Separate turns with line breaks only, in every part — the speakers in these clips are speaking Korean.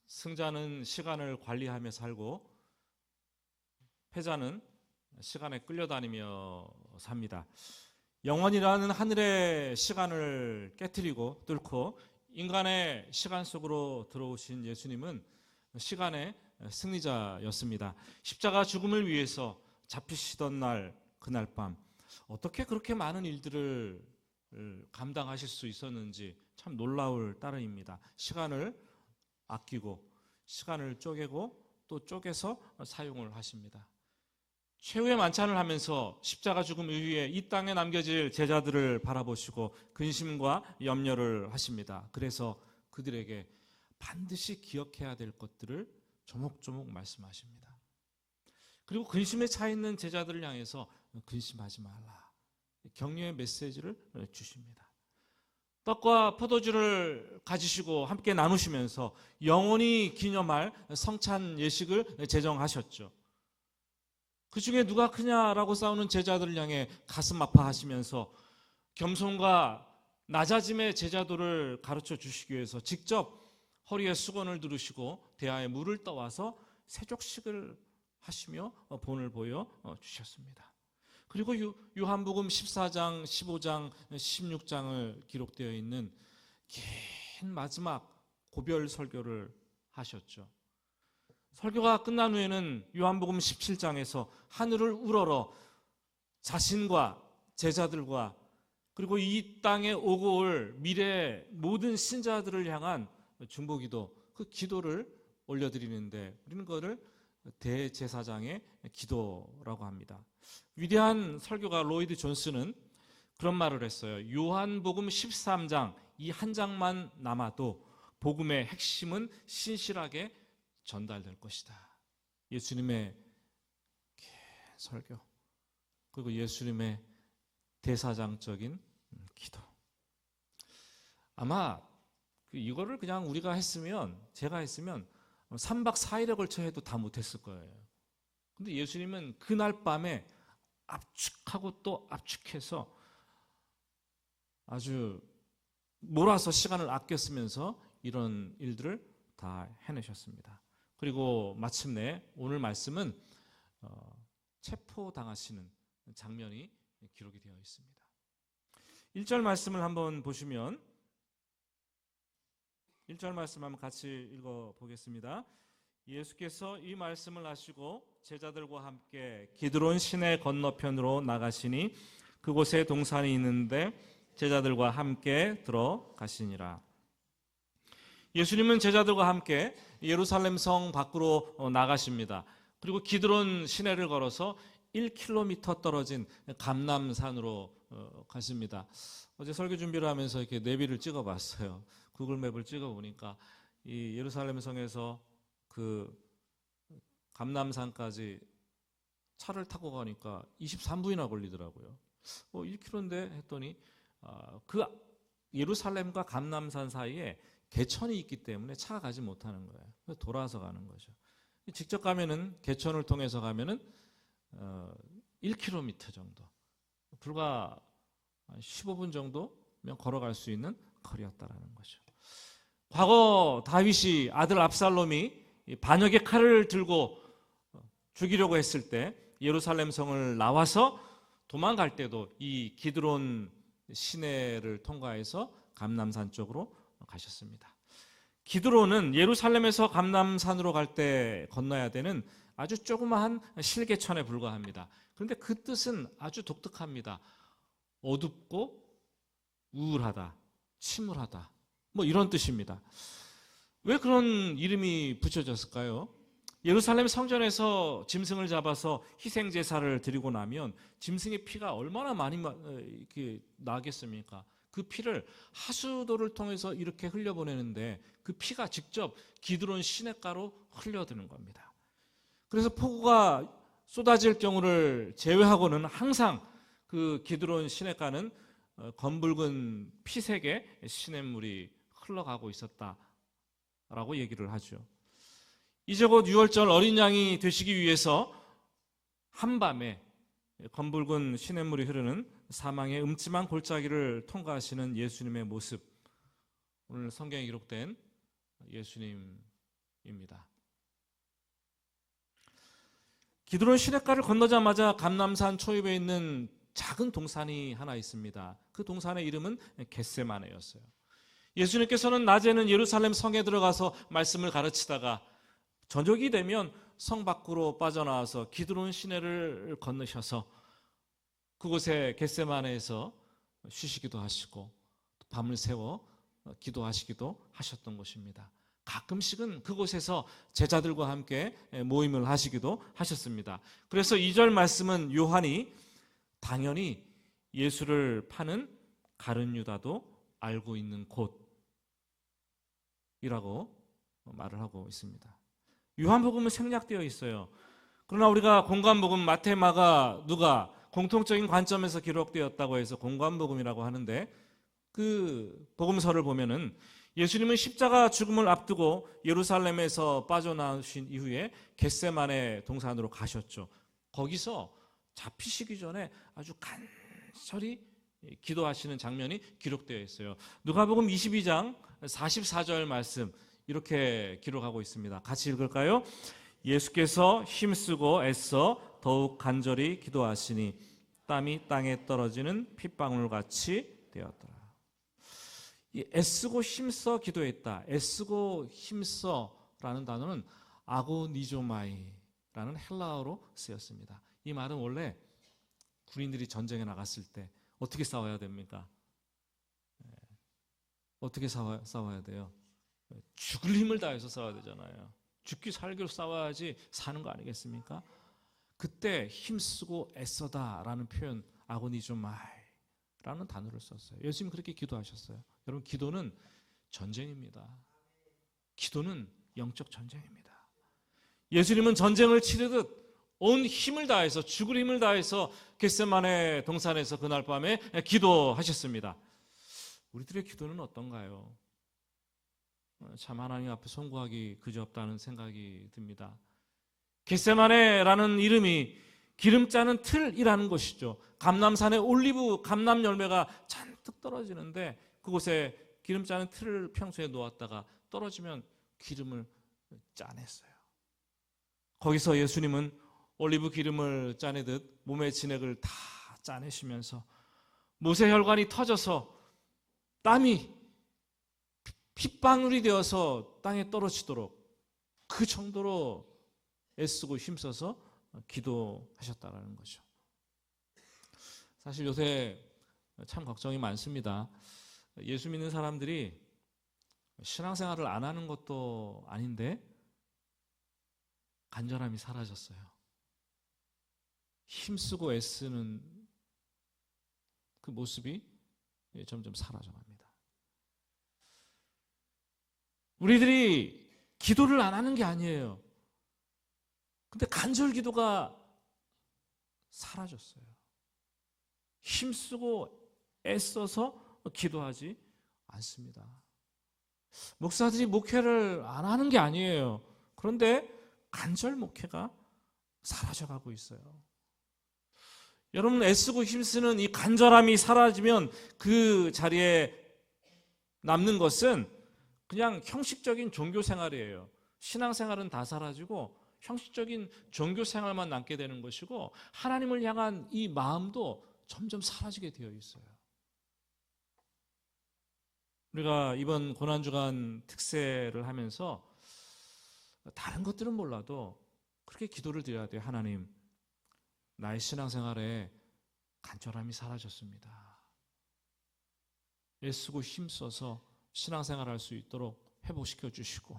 승자는 시간을 관리하며 살고 패자는 시간에 끌려다니며 삽니다. 영원이라는 하늘의 시간을 깨트리고 뚫고 인간의 시간 속으로 들어오신 예수님은 시간의 승리자였습니다. 십자가 죽음을 위해서 잡히시던 날, 그날 밤 어떻게 그렇게 많은 일들을 감당하실 수 있었는지 참 놀라울 따름입니다. 시간을 아끼고 시간을 쪼개고 또 쪼개서 사용을 하십니다. 최후의 만찬을 하면서 십자가 죽음 이후에 이 땅에 남겨질 제자들을 바라보시고 근심과 염려를 하십니다. 그래서 그들에게 반드시 기억해야 될 것들을 조목조목 말씀하십니다. 그리고 근심에 차 있는 제자들을 향해서 근심하지 말라, 격려의 메시지를 주십니다. 떡과 포도주를 가지시고 함께 나누시면서 영원히 기념할 성찬 예식을 제정하셨죠. 그 중에 누가 크냐라고 싸우는 제자들을 향해 가슴 아파하시면서 겸손과 낮아짐의 제자도를 가르쳐 주시기 위해서 직접 허리에 수건을 두르시고 대야에 물을 떠와서 세족식을 하시며 본을 보여 주셨습니다. 그리고 요한복음 14장, 15장, 16장을 기록되어 있는 긴 마지막 고별 설교를 하셨죠. 설교가 끝난 후에는 요한복음 17장에서 하늘을 우러러 자신과 제자들과 그리고 이 땅에 오고 올 미래의 모든 신자들을 향한 중보기도, 그 기도를 올려드리는데 우리는 그거를 대제사장의 기도라고 합니다. 위대한 설교가 로이드 존스는 그런 말을 했어요. 요한복음 13장 이 한 장만 남아도 복음의 핵심은 신실하게 전달될 것이다. 예수님의 설교 그리고 예수님의 대사장적인 기도. 아마 이거를 그냥 우리가 했으면, 제가 했으면 3박 4일에 걸쳐 해도 다 못했을 거예요. 근데 예수님은 그날 밤에 압축하고 또 압축해서 아주 몰아서 시간을 아껴 쓰면서 이런 일들을 다 해내셨습니다. 그리고 마침내 오늘 말씀은 체포당하시는 장면이 기록이 되어 있습니다. 1절 말씀을 한번 보시면 1절 말씀 한번 같이 읽어보겠습니다. 예수께서 이 말씀을 하시고 제자들과 함께 기드론 시내 건너편으로 나가시니 그곳에 동산이 있는데 제자들과 함께 들어가시니라. 예수님은 제자들과 함께 예루살렘 성 밖으로 나가십니다. 그리고 기드론 시내를 걸어서 1km 떨어진 감람산으로 가십니다. 어제 설교 준비를 하면서 이렇게 내비를 찍어봤어요. 구글맵을 찍어보니까 이 예루살렘 성에서 그 감람산까지 차를 타고 가니까 23분이나 걸리더라고요. 1km인데 했더니 그 예루살렘과 감람산 사이에 개천이 있기 때문에 차가 가지 못하는 거예요. 그래서 돌아서 가는 거죠. 직접 가면은 개천을 통해서 가면은 1km 정도, 불과 15분 정도면 걸어갈 수 있는 거리였다라는 거죠. 과거 다윗이 아들 압살롬이 반역의 칼을 들고 죽이려고 했을 때 예루살렘 성을 나와서 도망갈 때도 이 기드론 시내를 통과해서 감람산 쪽으로 가셨습니다. 기드론은 예루살렘에서 감람산으로 갈 때 건너야 되는 아주 조그마한 실개천에 불과합니다. 그런데 그 뜻은 아주 독특합니다. 어둡고 우울하다, 침울하다, 뭐 이런 뜻입니다. 왜 그런 이름이 붙여졌을까요? 예루살렘 성전에서 짐승을 잡아서 희생 제사를 드리고 나면 짐승의 피가 얼마나 많이 이렇게 나겠습니까? 그 피를 하수도를 통해서 이렇게 흘려보내는데 그 피가 직접 기드론 시냇가로 흘려드는 겁니다. 그래서 폭우가 쏟아질 경우를 제외하고는 항상 그 기드론 시냇가는 검붉은 피색의 시냇물이 흘러가고 있었다라고 얘기를 하죠. 이제 곧 6월절 어린 양이 되시기 위해서 한밤에 검붉은 시냇물이 흐르는 사망의 음침한 골짜기를 통과하시는 예수님의 모습, 오늘 성경에 기록된 예수님의 기도입니다. 기드론 시냇가를 건너자마자 감람산 초입에 있는 작은 동산이 하나 있습니다. 그 동산의 이름은 겟세마네였어요. 예수님께서는 낮에는 예루살렘 성에 들어가서 말씀을 가르치다가 저녁이 되면 성 밖으로 빠져나와서 기드론 시내를 건너셔서 그곳에 겟세마네에서 쉬시기도 하시고 밤을 새워 기도하시기도 하셨던 것입니다. 가끔씩은 그곳에서 제자들과 함께 모임을 하시기도 하셨습니다. 그래서 2절 말씀은 요한이 당연히 예수를 파는 가룟 유다도 알고 있는 곳이라고 말을 하고 있습니다. 요한복음은 생략되어 있어요. 그러나 우리가 공관복음 마태, 마가, 누가 공통적인 관점에서 기록되었다고 해서 공관복음이라고 하는데 그 복음서를 보면은 예수님은 십자가 죽음을 앞두고 예루살렘에서 빠져나오신 이후에 겟세마네 동산으로 가셨죠. 거기서 잡히시기 전에 아주 간절히 기도하시는 장면이 기록되어 있어요. 누가복음 22장 44절 말씀 이렇게 기록하고 있습니다. 같이 읽을까요? 예수께서 힘쓰고 애써 더욱 간절히 기도하시니 땀이 땅에 떨어지는 핏방울같이 되었더라. 이 애쓰고 힘써 기도했다. 애쓰고 힘써라는 단어는 아고니조마이라는 헬라어로 쓰였습니다. 이 말은 원래 군인들이 전쟁에 나갔을 때 어떻게 싸워야 됩니까? 어떻게 싸워야 돼요? 죽을 힘을 다해서 싸워야 되잖아요. 죽기 살기로 싸워야지 사는 거 아니겠습니까? 그때 힘쓰고 애써다라는 표현 아고니조마이라는 단어를 썼어요. 예수님 그렇게 기도하셨어요. 여러분 기도는 전쟁입니다. 기도는 영적 전쟁입니다. 예수님은 전쟁을 치르듯 온 힘을 다해서 죽을 힘을 다해서 겟세마네 동산에서 그날 밤에 기도하셨습니다. 우리들의 기도는 어떤가요? 참 하나님 앞에 송구하기 그지없다는 생각이 듭니다. 겟세마네라는 이름이 기름 짜는 틀이라는 것이죠. 감람산에 올리브 감람 열매가 잔뜩 떨어지는데 그곳에 기름 짜는 틀을 평소에 놓았다가 떨어지면 기름을 짜냈어요. 거기서 예수님은 올리브 기름을 짜내듯 몸의 진액을 다 짜내시면서 모세혈관이 터져서 땀이 핏방울이 되어서 땅에 떨어지도록 그 정도로 애쓰고 힘써서 기도하셨다는 거죠. 사실 요새 참 걱정이 많습니다. 예수 믿는 사람들이 신앙생활을 안 하는 것도 아닌데 간절함이 사라졌어요. 힘쓰고 애쓰는 그 모습이 점점 사라져갑니다. 우리들이 기도를 안 하는 게 아니에요. 근데 간절 기도가 사라졌어요. 힘쓰고 애써서 기도하지 않습니다. 목사들이 목회를 안 하는 게 아니에요. 그런데 간절 목회가 사라져가고 있어요. 여러분 애쓰고 힘쓰는 이 간절함이 사라지면 그 자리에 남는 것은 그냥 형식적인 종교 생활이에요. 신앙생활은 다 사라지고 형식적인 종교 생활만 남게 되는 것이고 하나님을 향한 이 마음도 점점 사라지게 되어 있어요. 우리가 이번 고난주간 특세를 하면서 다른 것들은 몰라도 그렇게 기도를 드려야 돼요. 하나님, 나의 신앙생활에 간절함이 사라졌습니다. 애쓰고 힘써서 신앙생활할 수 있도록 회복시켜 주시고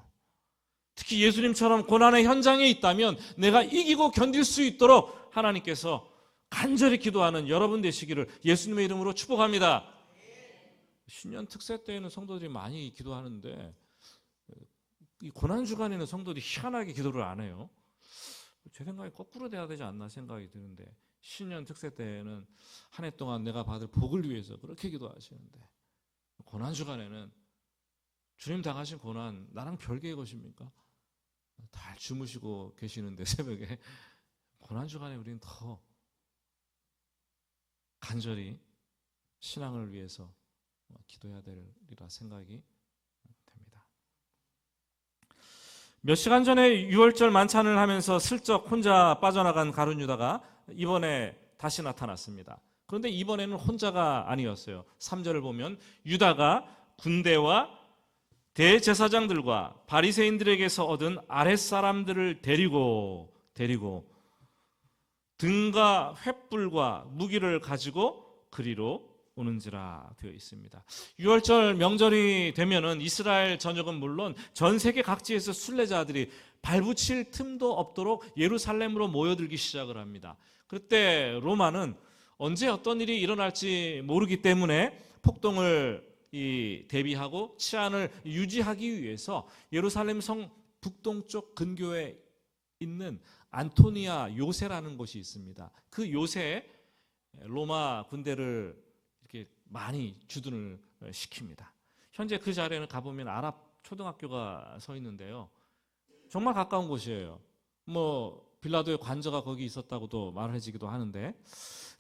특히 예수님처럼 고난의 현장에 있다면 내가 이기고 견딜 수 있도록 하나님께서 간절히 기도하는 여러분 되시기를 예수님의 이름으로 축복합니다. 신년 특세 때에는 성도들이 많이 기도하는데 이 고난주간에는 성도들이 희한하게 기도를 안 해요. 제 생각에 거꾸로 돼야 되지 않나 생각이 드는데 신년 특세 때에는 한 해 동안 내가 받을 복을 위해서 그렇게 기도하시는데 고난주간에는 주님 당하신 고난 나랑 별개의 것입니까? 다 주무시고 계시는데 새벽에 고난주간에 우리는 더 간절히 신앙을 위해서 기도해야 되리라 생각이 됩니다. 몇 시간 전에 유월절 만찬을 하면서 슬쩍 혼자 빠져나간 가룟 유다가 이번에 다시 나타났습니다. 그런데 이번에는 혼자가 아니었어요. 3절을 보면 유다가 군대와 대제사장들과 바리새인들에게서 얻은 아랫사람들을 데리고 등과 횃불과 무기를 가지고 그리로 오는지라 되어 있습니다. 유월절 명절이 되면은 이스라엘 전역은 물론 전 세계 각지에서 순례자들이 발붙일 틈도 없도록 예루살렘으로 모여들기 시작을 합니다. 그때 로마는 언제 어떤 일이 일어날지 모르기 때문에 폭동을 대비하고 치안을 유지하기 위해서 예루살렘 성 북동쪽 근교에 있는 안토니아 요새라는 곳이 있습니다. 그 요새에 로마 군대를 이렇게 많이 주둔을 시킵니다. 현재 그 자리에는 가보면 아랍 초등학교가 서 있는데요. 정말 가까운 곳이에요. 빌라도의 관저가 거기 있었다고도 말해지기도 하는데,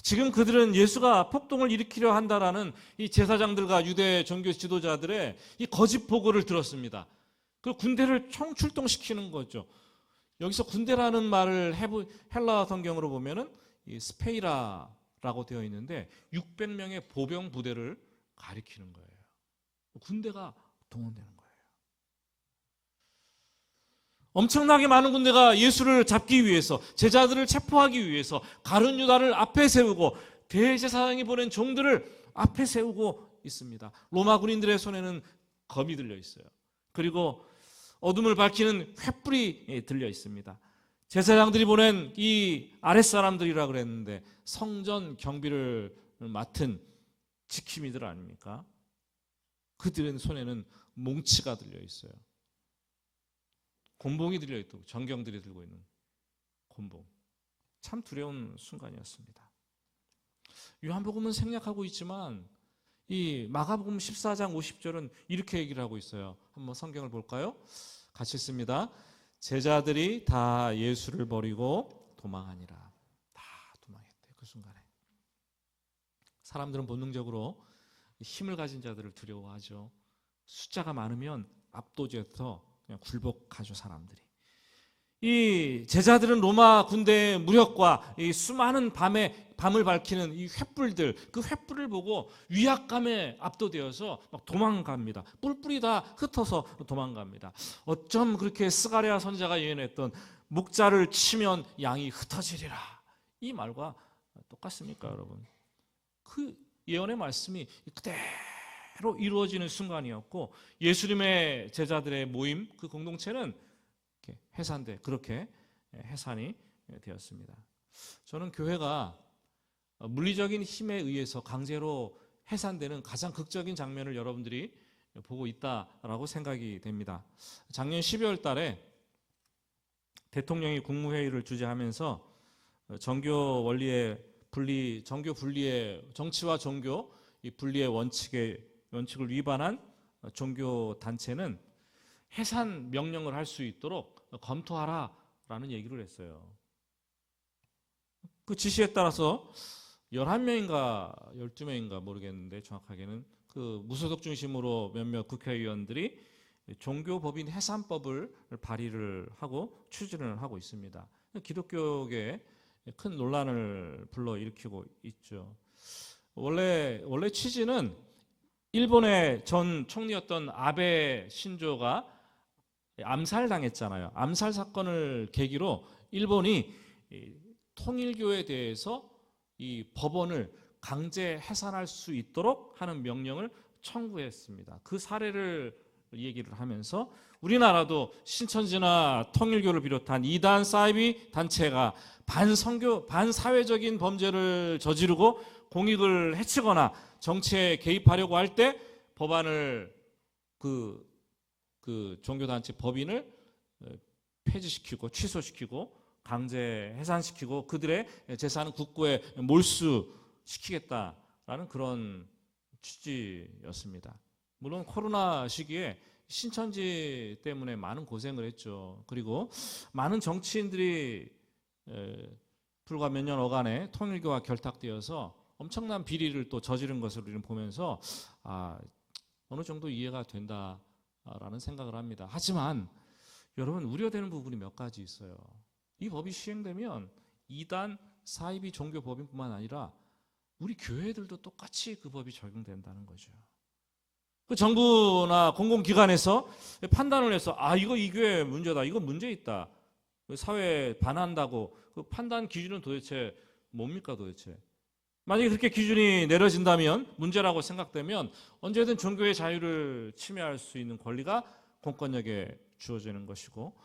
지금 그들은 예수가 폭동을 일으키려 한다라는 이 제사장들과 유대 종교 지도자들의 이 거짓 보고를 들었습니다. 그 군대를 총출동시키는 거죠. 여기서 군대라는 말을 헬라 성경으로 보면은 이 스페이라라고 되어 있는데 600명의 보병 부대를 가리키는 거예요. 군대가 동원되는 거예요. 엄청나게 많은 군대가 예수를 잡기 위해서, 제자들을 체포하기 위해서 가룟 유다를 앞에 세우고 대제사장이 보낸 종들을 앞에 세우고 있습니다. 로마 군인들의 손에는 검이 들려 있어요. 그리고 어둠을 밝히는 횃불이 들려 있습니다. 제사장들이 보낸 이 아랫사람들이라 그랬는데 성전 경비를 맡은 지킴이들 아닙니까? 그들의 손에는 몽치가 들려 있어요. 곤봉이 들려있고 정경들이 들고 있는 곤봉. 참 두려운 순간이었습니다. 요한복음은 생략하고 있지만 이 마가복음 14장 50절은 이렇게 얘기를 하고 있어요. 한번 성경을 볼까요? 같이 읽습니다. 제자들이 다 예수를 버리고 도망하니라. 다 도망했대. 그 순간에 사람들은 본능적으로 힘을 가진 자들을 두려워하죠. 숫자가 많으면 압도돼서 그냥 굴복하죠, 사람들이. 이 제자들은 로마 군대의 무력과 이 수많은 밤을 밝히는 이 횃불들, 그 횃불을 보고 위압감에 압도되어서 막 도망갑니다. 뿔뿔이 다 흩어서 도망갑니다. 어쩜 그렇게 스가랴 선지자가 예언했던 목자를 치면 양이 흩어지리라, 이 말과 똑같습니까, 여러분? 그 예언의 말씀이 그대로 이루어지는 순간이었고, 예수님의 제자들의 모임, 그 공동체는 그렇게 해산이 되었습니다. 저는 교회가 물리적인 힘에 의해서 강제로 해산되는 가장 극적인 장면을 여러분들이 보고 있다라고 생각이 됩니다. 작년 12월 달에 대통령이 국무회의를 주재하면서 정교 분리의 정치와 종교 이 분리의 원칙을 위반한 종교 단체는 해산 명령을 할 수 있도록 검토하라라는 얘기를 했어요. 그 지시에 따라서 11명인가 12명인가 모르겠는데 정확하게는 그 무소속 중심으로 몇몇 국회의원들이 종교법인 해산법을 발의를 하고 추진을 하고 있습니다. 기독교계에 큰 논란을 불러일으키고 있죠. 원래 취지는 일본의 전 총리였던 아베 신조가 암살당했잖아요. 암살 사건을 계기로 일본이 통일교에 대해서 이 법원을 강제 해산할 수 있도록 하는 명령을 청구했습니다. 그 사례를 얘기를 하면서 우리나라도 신천지나 통일교를 비롯한 이단 사이비 단체가 반사회적인 범죄를 저지르고 공익을 해치거나 정치에 개입하려고 할 때 법안을 그 종교단체 법인을 폐지시키고 취소시키고 강제 해산시키고 그들의 재산은 국고에 몰수시키겠다라는 그런 취지였습니다. 물론 코로나 시기에 신천지 때문에 많은 고생을 했죠. 그리고 많은 정치인들이 불과 몇 년어간에 통일교와 결탁되어서 엄청난 비리를 또 저지른 것을 우리는 보면서 어느 정도 이해가 된다라는 생각을 합니다. 하지만 여러분, 우려되는 부분이 몇 가지 있어요. 이 법이 시행되면 이단 사이비 종교 법인뿐만 아니라 우리 교회들도 똑같이 그 법이 적용된다는 거죠. 그 정부나 공공기관에서 판단을 해서 이거 이 교회 문제다, 이거 문제 있다, 사회에 반한다고, 그 판단 기준은 도대체 뭡니까 도대체? 만약에 그렇게 기준이 내려진다면, 문제라고 생각되면 언제든 종교의 자유를 침해할 수 있는 권리가 공권력에 주어지는 것이고,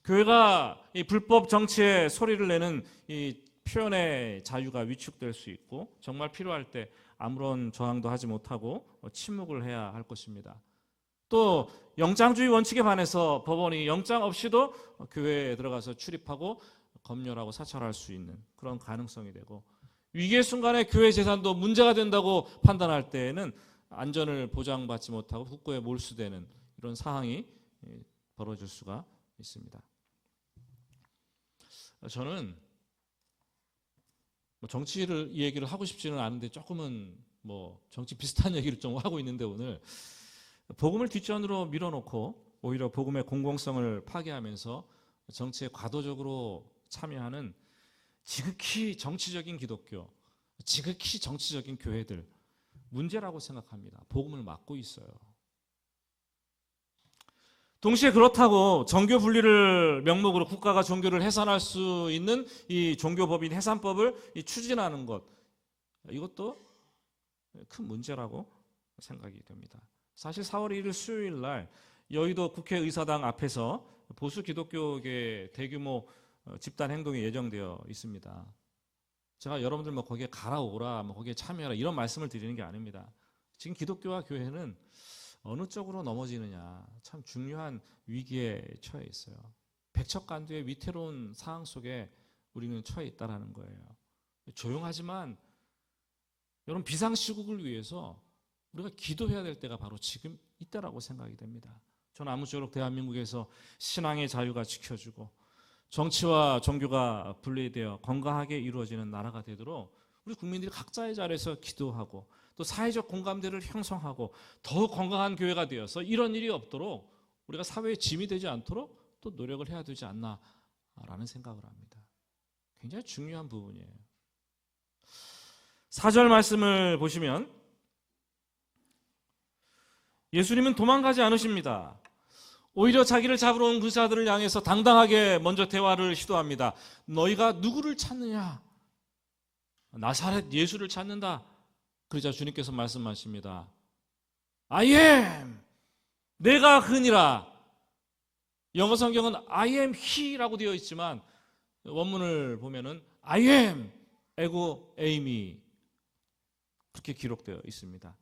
교회가 이 불법 정치에 소리를 내는 이 표현의 자유가 위축될 수 있고, 정말 필요할 때 아무런 저항도 하지 못하고 침묵을 해야 할 것입니다. 또 영장주의 원칙에 반해서 법원이 영장 없이도 교회에 들어가서 출입하고 검열하고 사찰할 수 있는 그런 가능성이 되고, 위기의 순간에 교회 재산도 문제가 된다고 판단할 때에는 안전을 보장받지 못하고 국고에 몰수되는 이런 상황이 벌어질 수가 있습니다. 저는 정치를 이 얘기를 하고 싶지는 않은데 조금은 정치 비슷한 얘기를 좀 하고 있는데, 오늘 복음을 뒷전으로 밀어놓고 오히려 복음의 공공성을 파괴하면서 정치에 과도적으로 참여하는 지극히 정치적인 기독교, 지극히 정치적인 교회들, 문제라고 생각합니다. 복음을 막고 있어요. 동시에 그렇다고 종교 분리를 명목으로 국가가 종교를 해산할 수 있는 이 종교법인 해산법을 추진하는 것, 이것도 큰 문제라고 생각이 됩니다. 사실 4월 1일 수요일 날 여의도 국회의사당 앞에서 보수 기독교계 대규모 집단 행동이 예정되어 있습니다. 제가 여러분들 거기에 가라오라, 거기에 참여하라 이런 말씀을 드리는 게 아닙니다. 지금 기독교와 교회는 어느 쪽으로 넘어지느냐, 참 중요한 위기에 처해 있어요. 백척간두의 위태로운 상황 속에 우리는 처해 있다는 거예요. 조용하지만 여러분, 비상시국을 위해서 우리가 기도해야 될 때가 바로 지금 이때라고 생각이 됩니다. 저는 아무쪼록 대한민국에서 신앙의 자유가 지켜지고 정치와 종교가 분리되어 건강하게 이루어지는 나라가 되도록 우리 국민들이 각자의 자리에서 기도하고 또 사회적 공감대를 형성하고 더욱 건강한 교회가 되어서 이런 일이 없도록 우리가 사회의 짐이 되지 않도록 또 노력을 해야 되지 않나라는 생각을 합니다. 굉장히 중요한 부분이에요. 4절 말씀을 보시면 예수님은 도망가지 않으십니다. 오히려 자기를 잡으러 온 그 자들을 향해서 당당하게 먼저 대화를 시도합니다. 너희가 누구를 찾느냐? 나사렛 예수를 찾는다. 그러자 주님께서 말씀하십니다. I am, 내가 그니라. 영어 성경은 I am he라고 되어 있지만 원문을 보면은 I am, 에고 에이미 그렇게 기록되어 있습니다.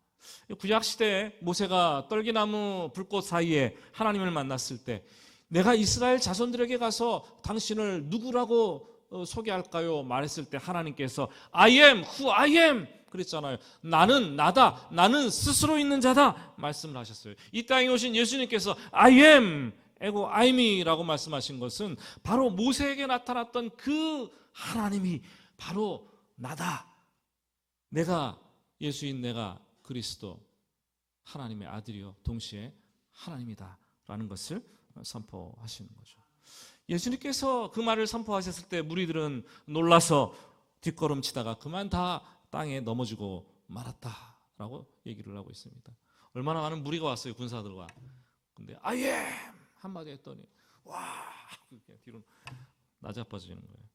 구약시대에 모세가 떨기나무 불꽃 사이에 하나님을 만났을 때 내가 이스라엘 자손들에게 가서 당신을 누구라고 소개할까요? 말했을 때 하나님께서 I am who I am 그랬잖아요. 나는 나다, 나는 스스로 있는 자다 말씀을 하셨어요. 이 땅에 오신 예수님께서 I am 에고 아이미라고 말씀하신 것은 바로 모세에게 나타났던 그 하나님이 바로 나다. 내가 예수인 내가 그리스도 하나님의 아들이요 동시에 하나님이다 라는 것을 선포하시는 거죠. 예수님께서 그 말을 선포하셨을 때 무리들은 놀라서 뒷걸음치다가 그만 다 땅에 넘어지고 말았다라고 얘기를 하고 있습니다. 얼마나 많은 무리가 왔어요, 군사들과. 근데 I am 한마디 했더니 와 이렇게 뒤로 나자빠지는 거예요.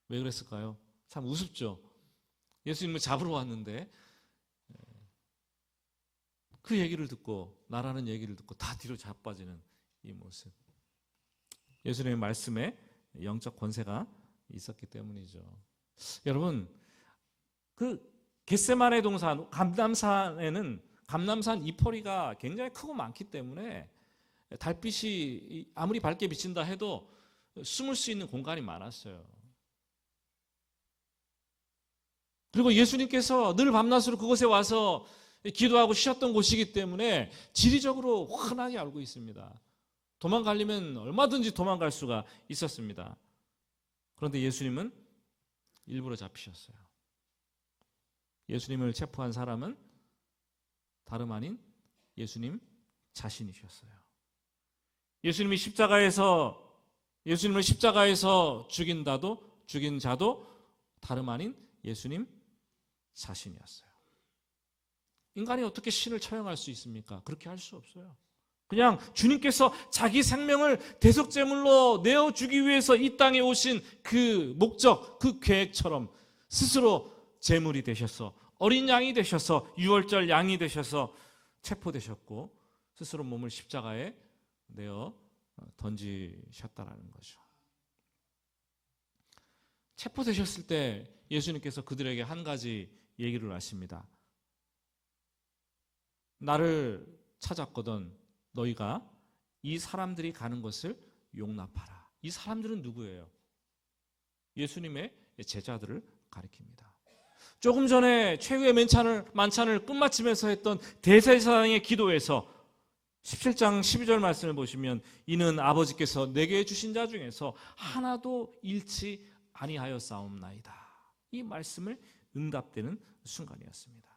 왜 그랬을까요? 참 우습죠. 예수님을 잡으러 왔는데 그 얘기를 듣고 나라는 얘기를 듣고 다 뒤로 자빠지는 이 모습. 예수님의 말씀에 영적 권세가 있었기 때문이죠. 여러분, 그 겟세마네 동산 감람산에는 감람산 이포리가 굉장히 크고 많기 때문에 달빛이 아무리 밝게 비친다 해도 숨을 수 있는 공간이 많았어요. 그리고 예수님께서 늘 밤낮으로 그곳에 와서 기도하고 쉬었던 곳이기 때문에 지리적으로 훤하게 알고 있습니다. 도망가려면 얼마든지 도망갈 수가 있었습니다. 그런데 예수님은 일부러 잡히셨어요. 예수님을 체포한 사람은 다름 아닌 예수님 자신이셨어요. 예수님이 십자가에서 예수님을 십자가에서 죽인 자도 다름 아닌 예수님 자신이었어요. 인간이 어떻게 신을 처형할 수 있습니까? 그렇게 할 수 없어요. 그냥 주님께서 자기 생명을 대속제물로 내어주기 위해서 이 땅에 오신 그 목적, 그 계획처럼 스스로 제물이 되셔서 어린 양이 되셔서 유월절 양이 되셔서 체포되셨고 스스로 몸을 십자가에 내어 던지셨다라는 거죠. 체포되셨을 때 예수님께서 그들에게 한 가지 얘기를 하십니다. 나를 찾았거든 너희가 이 사람들이 가는 것을 용납하라. 이 사람들은 누구예요? 예수님의 제자들을 가리킵니다. 조금 전에 최후의 만찬을 끝마치면서 했던 대제사장의 기도에서 17장 12절 말씀을 보시면 이는 아버지께서 내게 주신 자 중에서 하나도 잃지 아니하였사옵나이다. 이 말씀을 응답되는 순간이었습니다.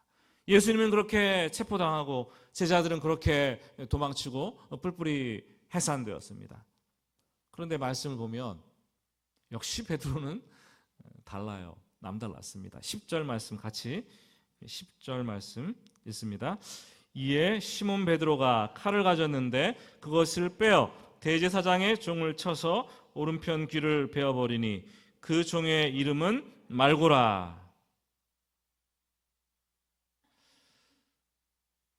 예수님은 그렇게 체포당하고 제자들은 그렇게 도망치고 뿔뿔이 해산되었습니다. 그런데 말씀을 보면 역시 베드로는 달라요. 남달랐습니다. 10절 말씀 같이 10절 말씀 읽습니다. 이에 시몬 베드로가 칼을 가졌는데 그것을 빼어 대제사장의 종을 쳐서 오른편 귀를 베어버리니 그 종의 이름은 말고라.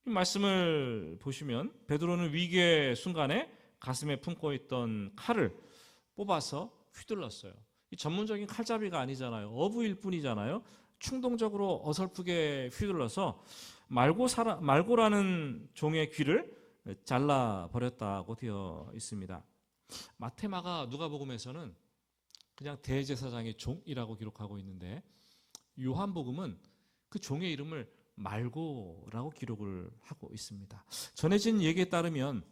이 말씀을 보시면 베드로는 위기의 순간에 가슴에 품고 있던 칼을 뽑아서 휘둘렀어요. 이 전문적인 칼잡이가 아니잖아요. 어부일 뿐이잖아요. 충동적으로 어설프게 휘둘러서 말고라는 종의 귀를 잘라버렸다고 되어 있습니다. 마태마가 누가복음에서는 그냥 대제사장의 종이라고 기록하고 있는데 요한복음은 그 종의 이름을 말고라고 기록을 하고 있습니다. 전해진 얘기에 따르면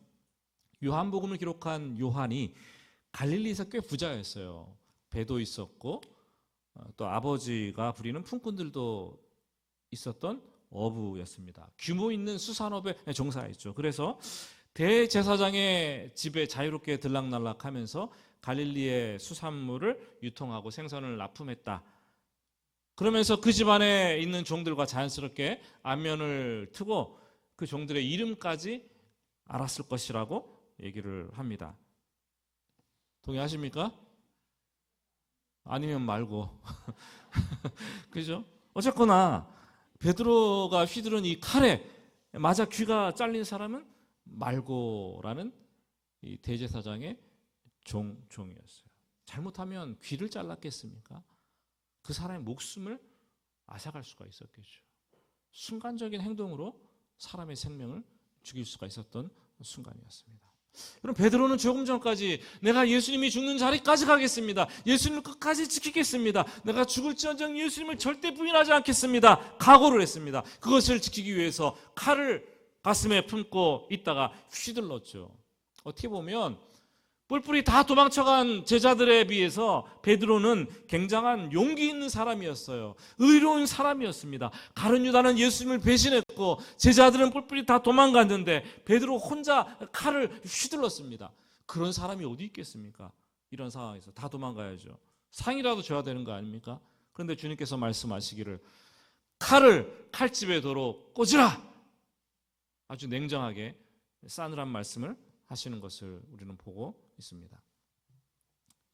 요한복음을 기록한 요한이 갈릴리에서 꽤 부자였어요. 배도 있었고 또 아버지가 부리는 품꾼들도 있었던 어부였습니다. 규모 있는 수산업에 종사했죠. 그래서 대제사장의 집에 자유롭게 들락날락하면서 갈릴리의 수산물을 유통하고 생선을 납품했다. 그러면서 그 집안에 있는 종들과 자연스럽게 안면을 트고 그 종들의 이름까지 알았을 것이라고 얘기를 합니다. 동의하십니까? 아니면 말고. 그죠? 어쨌거나 베드로가 휘두른 이 칼에 맞아 귀가 잘린 사람은 말고라는 이 대제사장의 종이었어요. 잘못하면 귀를 잘랐겠습니까? 그 사람의 목숨을 앗아갈 수가 있었겠죠. 순간적인 행동으로 사람의 생명을 죽일 수가 있었던 순간이었습니다. 그럼 베드로는 조금 전까지 내가 예수님이 죽는 자리까지 가겠습니다. 예수님을 끝까지 지키겠습니다. 내가 죽을지언정 예수님을 절대 부인하지 않겠습니다. 각오를 했습니다. 그것을 지키기 위해서 칼을 가슴에 품고 있다가 휘둘렀죠. 어떻게 보면 뿔뿔이 다 도망쳐간 제자들에 비해서 베드로는 굉장한 용기 있는 사람이었어요. 의로운 사람이었습니다. 가룟 유다는 예수님을 배신했고 제자들은 뿔뿔이 다 도망갔는데 베드로 혼자 칼을 휘둘렀습니다. 그런 사람이 어디 있겠습니까? 이런 상황에서 다 도망가야죠. 상이라도 줘야 되는 거 아닙니까? 그런데 주님께서 말씀하시기를 칼을 칼집에 도로 꽂으라! 아주 냉정하게 싸늘한 말씀을 하시는 것을 우리는 보고 있습니다.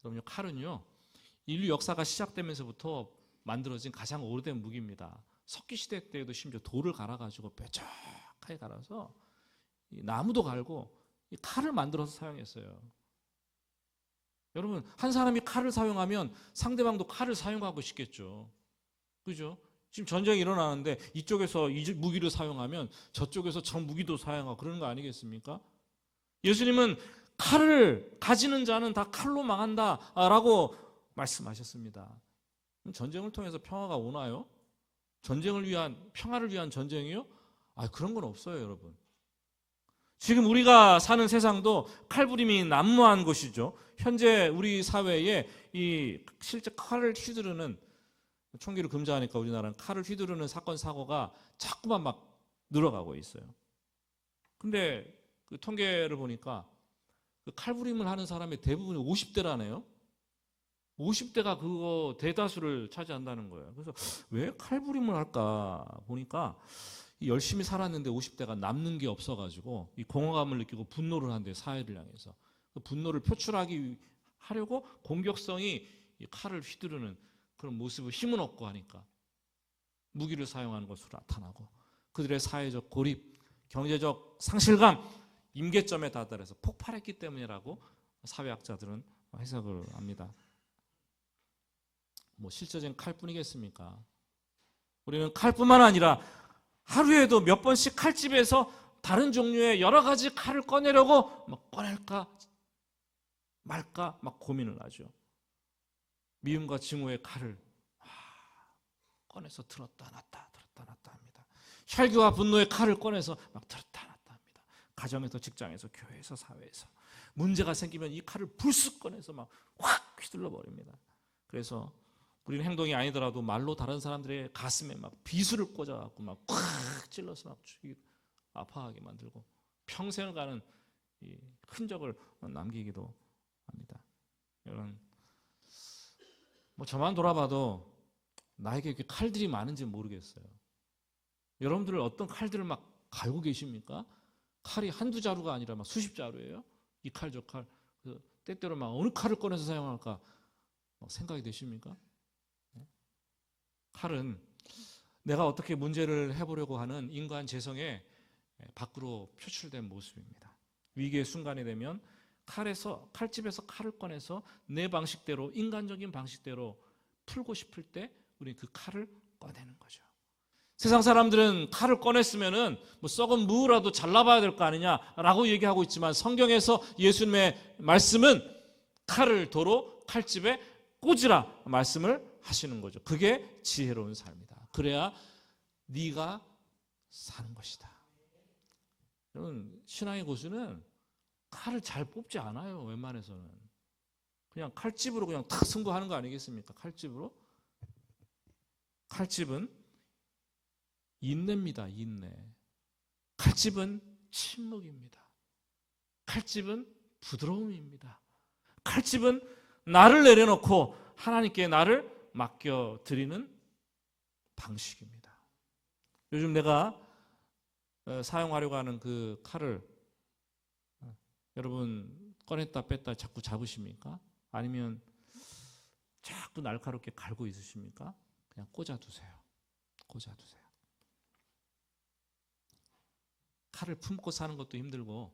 그럼요, 칼은요 인류 역사가 시작되면서부터 만들어진 가장 오래된 무기입니다. 석기 시대 때에도 심지어 돌을 갈아가지고 뾰족하게 갈아서 나무도 갈고 이 칼을 만들어서 사용했어요. 여러분, 한 사람이 칼을 사용하면 상대방도 칼을 사용하고 싶겠죠. 그죠? 지금 전쟁이 일어나는데 이쪽에서 이 무기를 사용하면 저쪽에서 저 무기도 사용하고 그러는 거 아니겠습니까? 예수님은 칼을 가지는 자는 다 칼로 망한다라고 말씀하셨습니다. 전쟁을 통해서 평화가 오나요? 평화를 위한 전쟁이요? 그런 건 없어요, 여러분. 지금 우리가 사는 세상도 칼부림이 난무한 곳이죠. 현재 우리 사회에 이 실제 칼을 휘두르는, 총기를 금지하니까 우리나라는 칼을 휘두르는 사건 사고가 자꾸만 막 늘어가고 있어요. 근데 그 통계를 보니까 그 칼부림을 하는 사람의 대부분이 50대라네요. 50대가 그거 대다수를 차지한다는 거예요. 그래서 왜 칼부림을 할까 보니까 열심히 살았는데 50대가 남는 게 없어가지고 이 공허감을 느끼고 분노를 한대, 사회를 향해서. 그 분노를 하려고 공격성이 이 칼을 휘두르는 그런 모습을 힘은 없고 하니까 무기를 사용하는 것으로 나타나고, 그들의 사회적 고립, 경제적 상실감, 임계점에 다다라서 폭발했기 때문이라고 사회학자들은 해석을 합니다. 뭐 실제적인 칼뿐이겠습니까? 우리는 칼뿐만 아니라 하루에도 몇 번씩 칼집에서 다른 종류의 여러 가지 칼을 꺼내려고 막 꺼낼까 말까 막 고민을 하죠. 미움과 증오의 칼을 꺼내서 들었다 놨다 들었다 놨다 합니다. 혈기와 분노의 칼을 꺼내서 막 들었다 놨다 합니다. 가정에서, 직장에서, 교회에서, 사회에서 문제가 생기면 이 칼을 불쑥 꺼내서 막 확 휘둘러 버립니다. 그래서 우리는 행동이 아니더라도 말로 다른 사람들의 가슴에 막 비수를 꽂아갖고 막 콱 찔러서 막 아파하게 만들고 평생을 가는 이 흔적을 남기기도 합니다. 여러분, 뭐 저만 돌아봐도 나에게 이렇게 칼들이 많은지 모르겠어요. 여러분들 어떤 칼들을 막 갈고 계십니까? 칼이 한두 자루가 아니라 막 수십 자루예요. 이 칼, 저 칼. 때때로 막 어느 칼을 꺼내서 사용할까 생각이 되십니까? 칼은 내가 어떻게 문제를 해보려고 하는 인간 재성의 밖으로 표출된 모습입니다. 위기의 순간이 되면 칼집에서 칼을 꺼내서 내 방식대로, 인간적인 방식대로 풀고 싶을 때 우리는 그 칼을 꺼내는 거죠. 세상 사람들은 칼을 꺼냈으면은 뭐 썩은 무라도 잘라봐야 될 거 아니냐라고 얘기하고 있지만, 성경에서 예수님의 말씀은 칼을 도로 칼집에 꽂으라 말씀을 하시는 거죠. 그게 지혜로운 삶이다. 그래야 네가 사는 것이다. 여러분, 신앙의 고수는 칼을 잘 뽑지 않아요. 웬만해서는 그냥 칼집으로 그냥 탁 승부하는 거 아니겠습니까? 칼집으로. 칼집은 인내입니다. 인내. 칼집은 침묵입니다. 칼집은 부드러움입니다. 칼집은 나를 내려놓고 하나님께 나를 맡겨드리는 방식입니다. 요즘 내가 사용하려고 하는 그 칼을 여러분 꺼냈다 뺐다 자꾸 잡으십니까? 아니면 자꾸 날카롭게 갈고 있으십니까? 그냥 꽂아두세요. 꽂아두세요. 칼을 품고 사는 것도 힘들고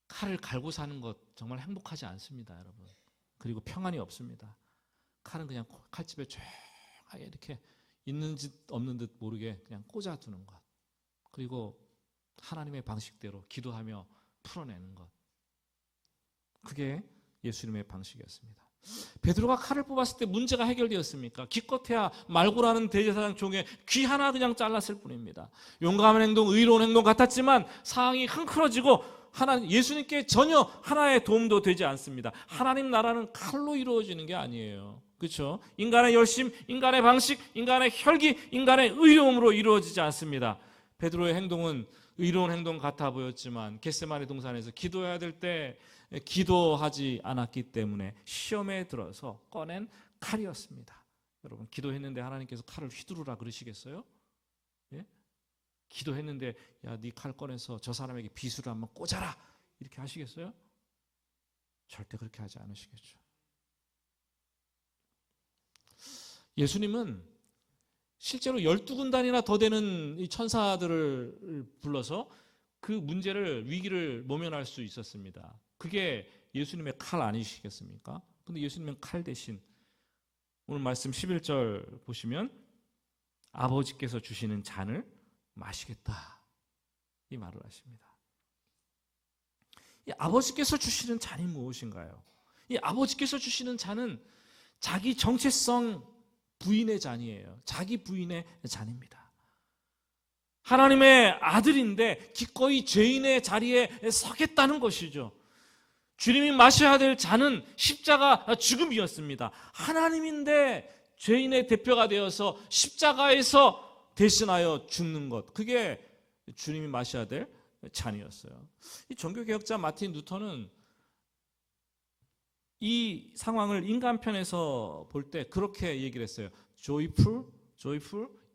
칼을 갈고 사는 것 정말 행복하지 않습니다, 여러분. 그리고 평안이 없습니다. 칼은 그냥 칼집에 조용하게 이렇게 있는 듯 없는 듯 모르게 그냥 꽂아두는 것. 그리고 하나님의 방식대로 기도하며 풀어내는 것. 그게 예수님의 방식이었습니다. 베드로가 칼을 뽑았을 때 문제가 해결되었습니까? 기껏해야 말고라는 대제사장 종의 귀 하나 그냥 잘랐을 뿐입니다. 용감한 행동, 의로운 행동 같았지만 상황이 흥크러지고 예수님께 전혀 하나의 도움도 되지 않습니다. 하나님 나라는 칼로 이루어지는 게 아니에요. 그렇죠? 인간의 열심, 인간의 방식, 인간의 혈기, 인간의 의로움으로 이루어지지 않습니다. 베드로의 행동은 의로운 행동 같아 보였지만 겟세마네 동산에서 기도해야 될 때 기도하지 않았기 때문에 시험에 들어서 꺼낸 칼이었습니다. 여러분, 기도했는데 하나님께서 칼을 휘두르라 그러시겠어요? 예? 기도했는데 야, 네 칼 꺼내서 저 사람에게 비수를 한번 꽂아라 이렇게 하시겠어요? 절대 그렇게 하지 않으시겠죠. 예수님은 실제로 12군단이나 더 되는 이 천사들을 불러서 그 문제를, 위기를 모면할 수 있었습니다. 그게 예수님의 칼 아니시겠습니까? 근데 예수님은 칼 대신 오늘 말씀 11절 보시면 아버지께서 주시는 잔을 마시겠다 이 말을 하십니다. 이 아버지께서 주시는 잔이 무엇인가요? 이 아버지께서 주시는 잔은 자기 정체성 부인의 잔이에요. 자기 부인의 잔입니다. 하나님의 아들인데 기꺼이 죄인의 자리에 서겠다는 것이죠. 주님이 마셔야 될 잔은 십자가 죽음이었습니다. 하나님인데 죄인의 대표가 되어서 십자가에서 대신하여 죽는 것, 그게 주님이 마셔야 될 잔이었어요. 이 종교개혁자 마틴 루터는 이 상황을 인간 편에서 볼 때 그렇게 얘기를 했어요. joyful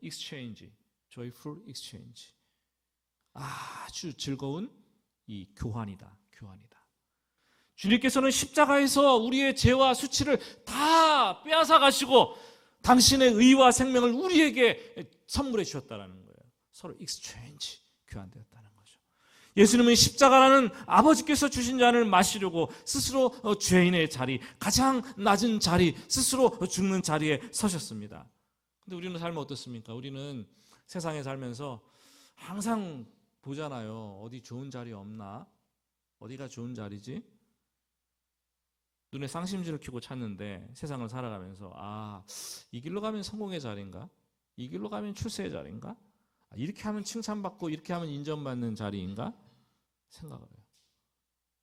exchange. joyful exchange. 아주 즐거운 이 교환이다. 주님께서는 십자가에서 우리의 죄와 수치를 다 빼앗아 가시고 당신의 의와 생명을 우리에게 선물해 주셨다는 거예요. 서로 exchange, 교환되었다는 거죠. 예수님은 십자가라는 아버지께서 주신 잔을 마시려고 스스로 죄인의 자리, 가장 낮은 자리, 스스로 죽는 자리에 서셨습니다. 근데 우리는 삶은 어떻습니까? 우리는 세상에 살면서 항상 보잖아요. 어디 좋은 자리 없나? 어디가 좋은 자리지? 눈에 쌍심지를 켜고 찾는데 세상을 살아가면서 이 길로 가면 성공의 자리인가? 이 길로 가면 출세의 자리인가? 이렇게 하면 칭찬받고 이렇게 하면 인정받는 자리인가? 생각을 해요.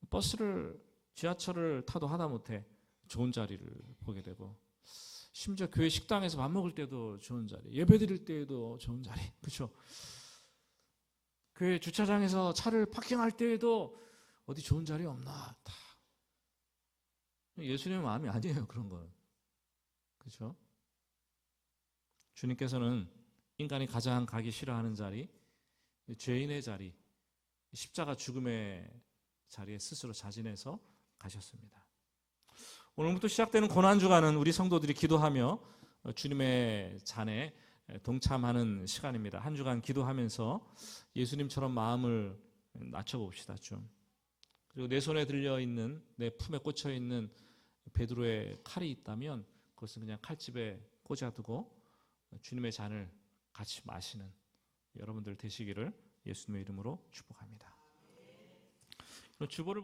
버스를 지하철을 타도 하다못해 좋은 자리를 보게 되고 심지어 교회 식당에서 밥 먹을 때도 좋은 자리, 예배 드릴 때에도 좋은 자리, 그렇죠? 교회 주차장에서 차를 파킹할 때에도 어디 좋은 자리 없나? 다 예수님의 마음이 아니에요, 그런 건. 그렇죠? 주님께서는 인간이 가장 가기 싫어하는 자리, 죄인의 자리, 십자가 죽음의 자리에 스스로 자진해서 가셨습니다. 오늘부터 시작되는 고난주간은 우리 성도들이 기도하며 주님의 잔에 동참하는 시간입니다. 한 주간 기도하면서 예수님처럼 마음을 낮춰봅시다. 좀. 그리고 내 손에 들려있는, 내 품에 꽂혀있는 베드로의 칼이 있다면 그것은 그냥 칼집에 꽂아두고 주님의 잔을 같이 마시는 여러분들 되시기를 예수님의 이름으로 축복합니다. 주보를